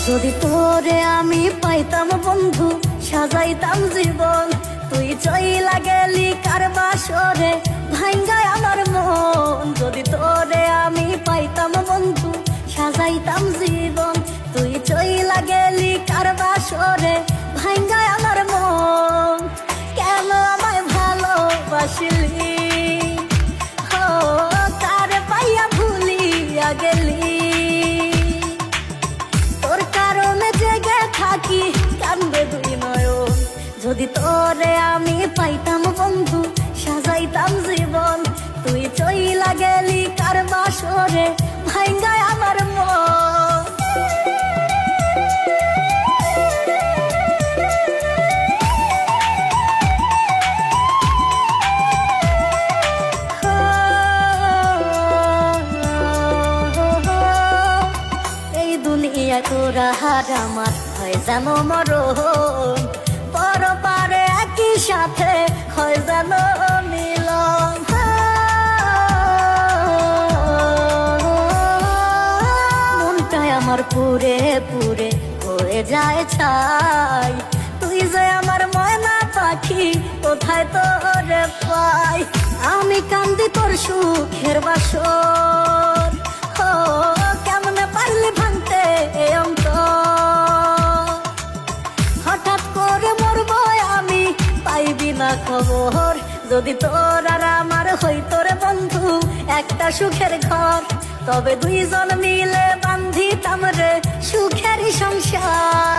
যদি তোরে আমি পাইতাম বন্ধু, সাজাইতাম জীবন। তুই চইলা গেলি কার বাসরে, ভাঙ্গায় আমার মন। যদি তোরে আমি পাইতাম বন্ধু, সাজাইতাম জীবন। তুই চইলা গেলি কার বাসরে, ভাঙ্গায় আমার মন। কেন আমায় ভালোবাসলি, ও কারে পাইয়া ভুলিয়া গেলি। তোর কারণে জেগে থাকি, কান্দে দুই নয়ন। যদি তোরে আমি পাইতাম বন্ধু, সাজাইতাম জীবন। তুই চইলা গেলি কার বাসরে, ভাঙ্গায় আমার মন। এই দুনিয়া তোরা হার আমার হয় যেন মরণ, পরপারে একই সাথে হয় যেন মিলন। মনটাই আমার পুরে পুরে হয়ে যায় ছাই। তুই যে আমার ময়না পাখি, কোথায় তোরে পাই। আমি কান্দি তোর সুখের বাসর, ও কেমনে পারলি ভাঙতে এ অন্তর। হঠাৎ করে মরবো আমি, পাইবি না খবর। যদি তোর আর আমার হইতো রে বন্ধু একটা সুখের ঘর, তবে দুইজন মিলে বান্ধিতাম রে সুখেরই সংসার।